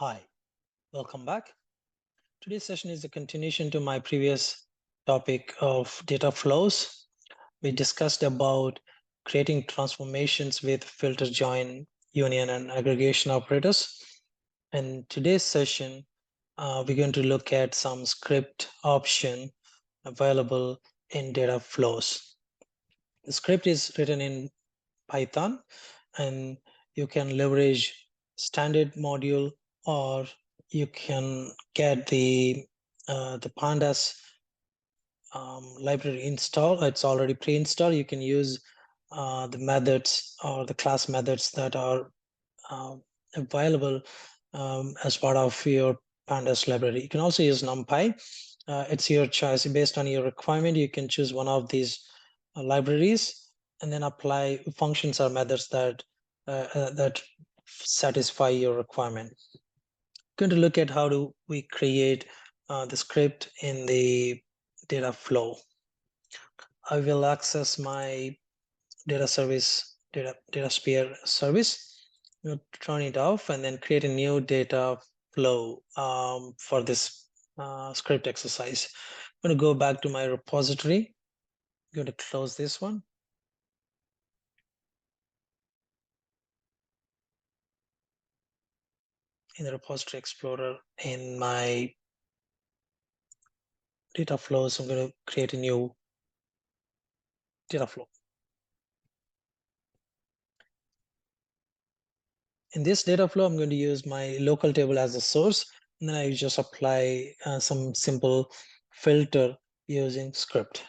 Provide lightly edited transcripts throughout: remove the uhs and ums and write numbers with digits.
Hi, welcome back. Today's session is a continuation to my previous topic of data flows. We discussed about creating transformations with filter, join, union, and aggregation operators. In today's session, we're going to look at some script option available in data flows. The script is written in Python, and you can leverage standard module, or you can get the pandas library installed. It's already pre-installed. You can use the methods or the class methods that are uh, available as part of your pandas library. You can also use NumPy. It's your choice. Based on your requirement, you can choose one of these libraries and then apply functions or methods that satisfy your requirement. Going to look at how do we create the script in the data flow. I will access my data service, DataSphere service. You turn it off and then create a new data flow for this script exercise. I'm going to go back to my repository. I'm going to close this one. In the repository explorer, in my data flows, I'm going to create a new data flow. In this data flow, I'm going to use my local table as a source, and then I just apply some simple filter using script.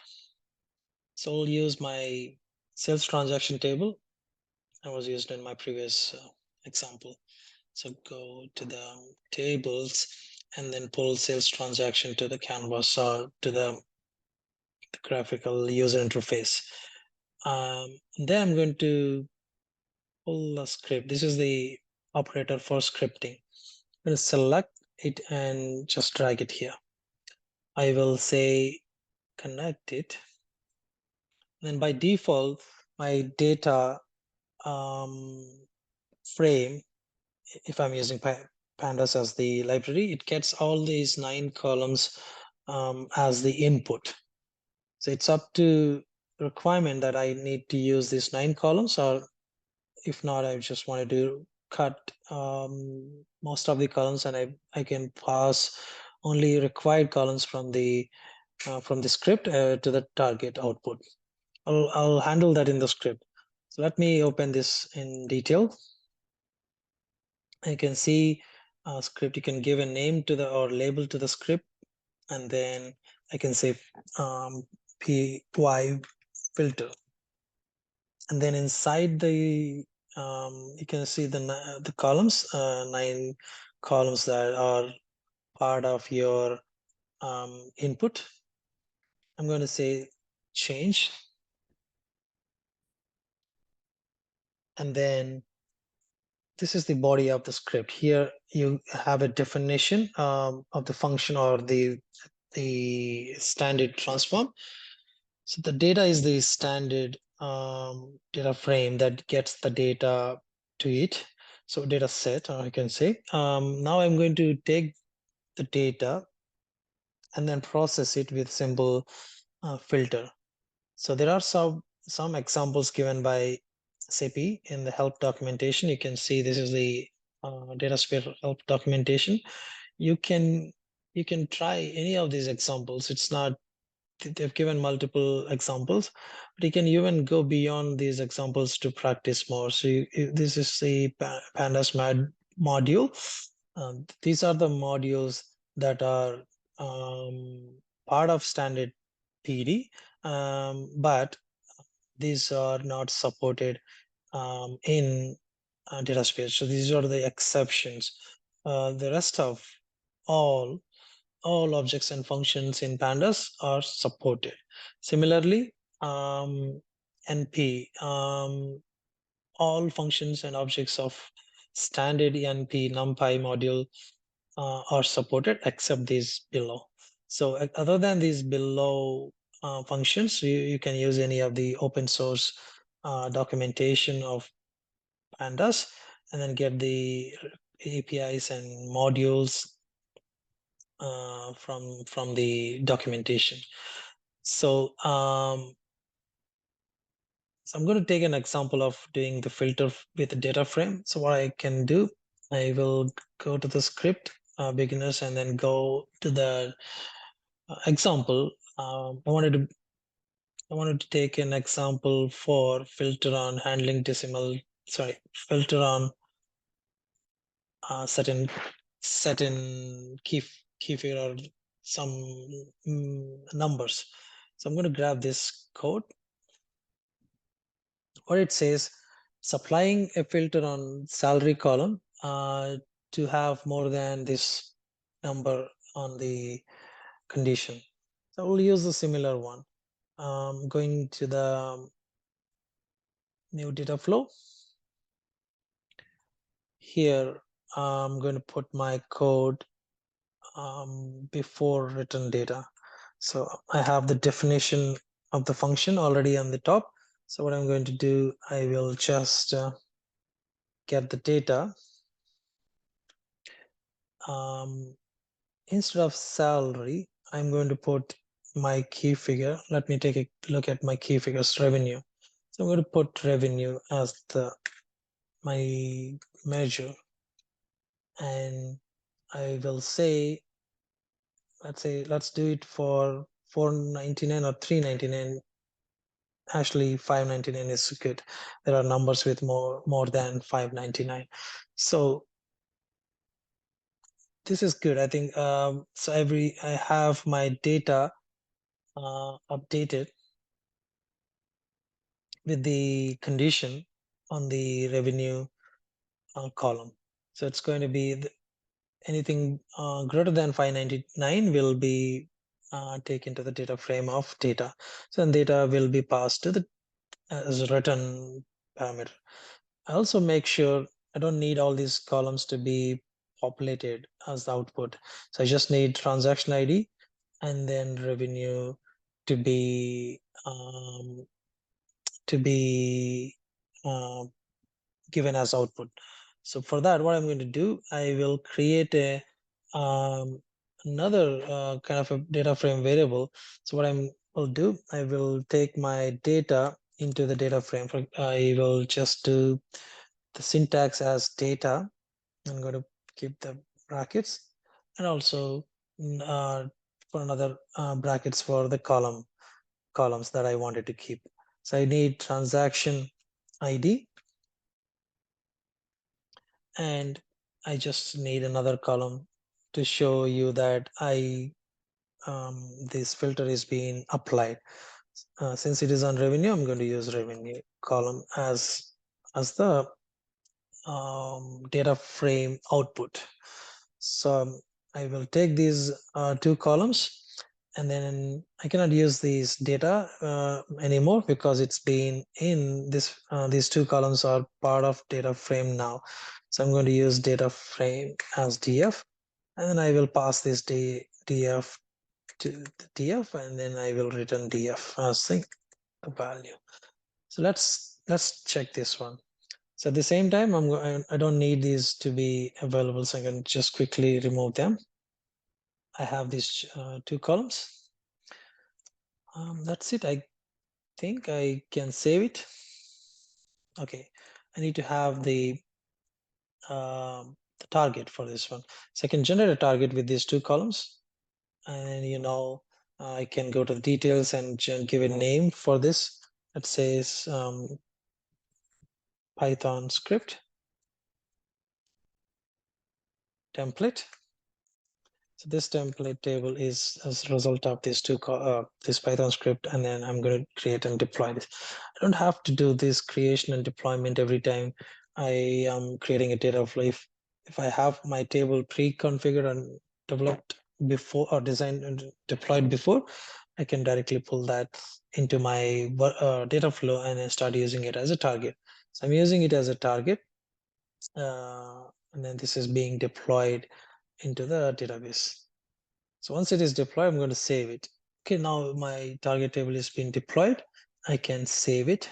So I'll use my sales transaction table that was used in my previous example. So go to the tables and then pull sales transaction to the canvas or to the graphical user interface. Then I'm going to pull the script. This is the operator for scripting. I'm going to select it and just drag it here. I will say connect it. Then by default, my data frame, if I'm using pandas as the library, it gets all these 9 columns as the input. So it's up to requirement that I need to use these 9 columns, or if not, I just wanted to cut most of the columns, and I can pass only required columns from the script to the target output. I'll handle that in the script. So let me open this in detail. You can see script. You can give a name to the or label to the script, and then I can say py filter, and then inside the you can see the columns, 9 columns that are part of your input. I'm going to say change, and then this is the body of the script. Here you have a definition of the function or the standard transform. So the data is the standard data frame that gets the data to it. So data set, I can say. Now I'm going to take the data and then process it with simple filter. So there are some examples given by SAP in the help documentation. You can see this is the DataSphere help documentation. You can try any of these examples. It's not, they've given multiple examples, but you can even go beyond these examples to practice more. So this is the Pandas module. These are the modules that are part of standard PD, but these are not supported in DataSphere. So these are the exceptions. The rest of all objects and functions in pandas are supported. Similarly, NP, all functions and objects of standard NP NumPy module are supported except these below. So other than these below functions, you can use any of the open source documentation of pandas and then get the APIs and modules from the documentation. So, so I'm going to take an example of doing the filter with a data frame. So what I can do, I will go to the script beginners and then go to the example. I wanted to take an example for filter on handling filter on certain key figure or some numbers. So I'm going to grab this code. What it says, supplying a filter on salary column to have more than this number on the condition. So we'll use a similar one. Going to the new data flow. Here, I'm going to put my code before return data. So I have the definition of the function already on the top. So what I'm going to do, I will just get the data. Instead of salary, I'm going to put my key figure. Let me take a look at my key figures revenue. So I'm going to put revenue as my measure, and I will say, let's do it for 499 or 399. Actually, 599 is good. There are numbers with more than 599. So this is good. I think so. I have my data updated with the condition on the revenue column. So it's going to be anything greater than 599 will be taken to the data frame of data. So then data will be passed to the as a return parameter. I also make sure I don't need all these columns to be populated as the output. So I just need transaction ID and then revenue to be to be uh, given as output. So for that, what I'm going to do, I will create a another kind of a data frame variable. So what will do, I will take my data into the data frame. I will just do the syntax as data. I'm going to keep the brackets and also for another brackets for the columns that I wanted to keep. So I need transaction ID, and I just need another column to show you that this filter is being applied. Since it is on revenue, I'm going to use revenue column as the data frame output. So I will take these two columns, and then I cannot use these data anymore because it's been in this. These two columns are part of data frame now. So I'm going to use data frame as df, and then I will pass this df to the df, and then I will return df as the value. So let's check this one. So at the same time, I don't need these to be available, so I can just quickly remove them. I have these two columns. That's it. I think I can save it. Okay, I need to have the target for this one. So I can generate a target with these two columns, and I can go to the details and give a name for this. That says Python script template. So this template table is as a result of this this Python script, and then I'm going to create and deploy this. I don't have to do this creation and deployment every time I am creating a data flow. If I have my table pre-configured and developed before or designed and deployed before, I can directly pull that into my data flow and then start using it as a target. So I'm using it as a target, and then this is being deployed into the database. So once it is deployed, I'm going to save it. Okay, now my target table is being deployed. I can save it.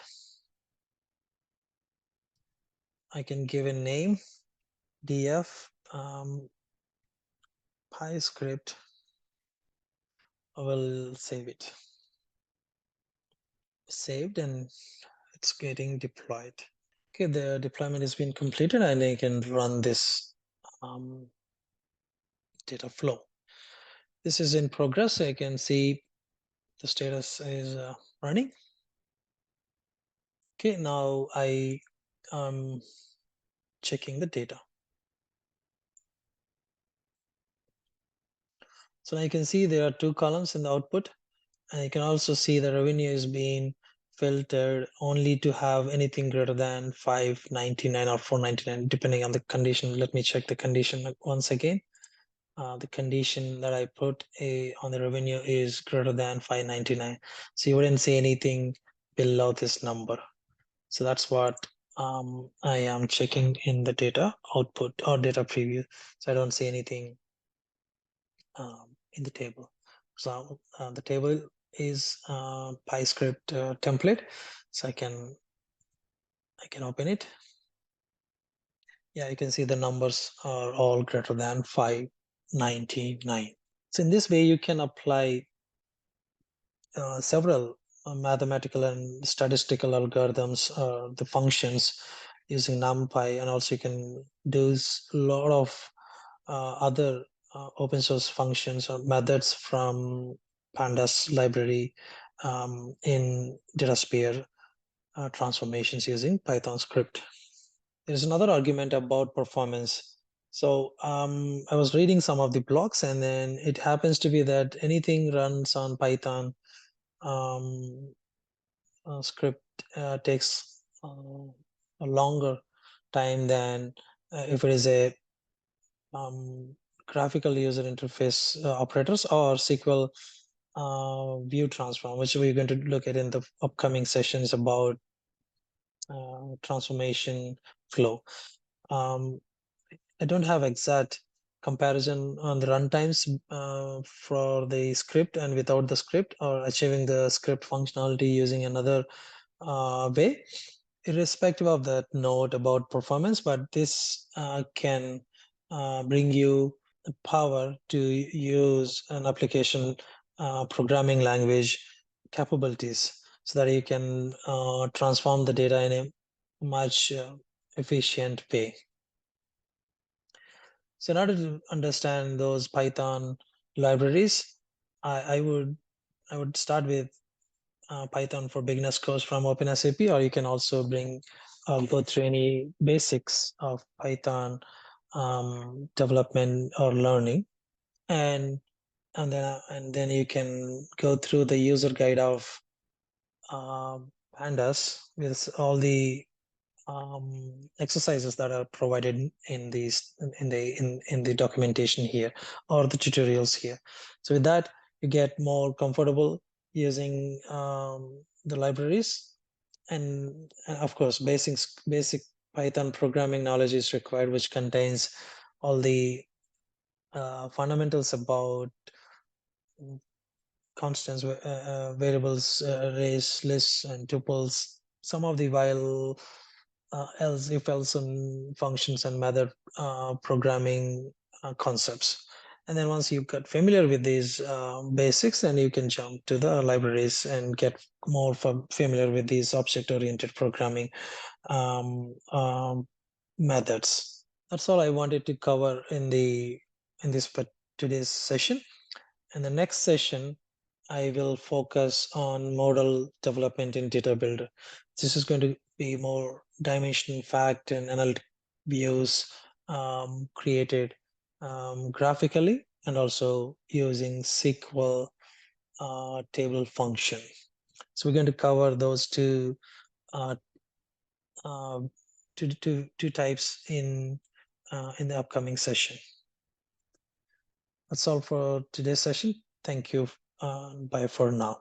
I can give a name. df PyScript. I will save it. Saved, and it's getting deployed. Okay, the deployment has been completed, and I can run this data flow. This is in progress. I can see the status is running. Okay, now I am checking the data. So now you can see there are two columns in the output, and you can also see the revenue is being filtered only to have anything greater than 599 or 499, depending on the condition. Let me check the condition once again. The condition that I put on the revenue is greater than 599. So you wouldn't see anything below this number. So that's what I am checking in the data output or data preview. So I don't see anything in the table. So the table is PyScript template. So I can open it. Yeah, you can see the numbers are all greater than 599. So in this way, you can apply several mathematical and statistical algorithms, the functions using NumPy, and also you can do a lot of other open source functions or methods from Pandas library in DataSphere transformations using Python script. There's another argument about performance. So I was reading some of the blogs, and then it happens to be that anything runs on Python script takes a longer time than if it is a graphical user interface operators or SQL view transform, which we're going to look at in the upcoming sessions about transformation flow. I don't have exact comparison on the runtimes for the script and without the script, or achieving the script functionality using another way, irrespective of that note about performance. But this can bring you the power to use an application programming language capabilities so that you can transform the data in a much efficient way. So in order to understand those Python libraries, I would start with Python for Beginners course from OpenSAP, or you can also go through any basics of Python development or learning, and then you can go through the user guide of Pandas with all the exercises that are provided in the documentation here or the tutorials here. So with that, you get more comfortable using the libraries, and of course basic Python programming knowledge is required, which contains all the fundamentals about constants, variables, arrays, lists, and tuples, some of the while, else, if else, functions and method programming concepts. And then once you get familiar with these basics, then you can jump to the libraries and get more familiar with these object-oriented programming methods. That's all I wanted to cover in this today's session. In the next session, I will focus on model development in Data Builder. This is going to be more dimension, fact, and analytic views created graphically, and also using SQL table function. So we're going to cover those two uh, types in the upcoming session. That's all for today's session. Thank you. Bye for now.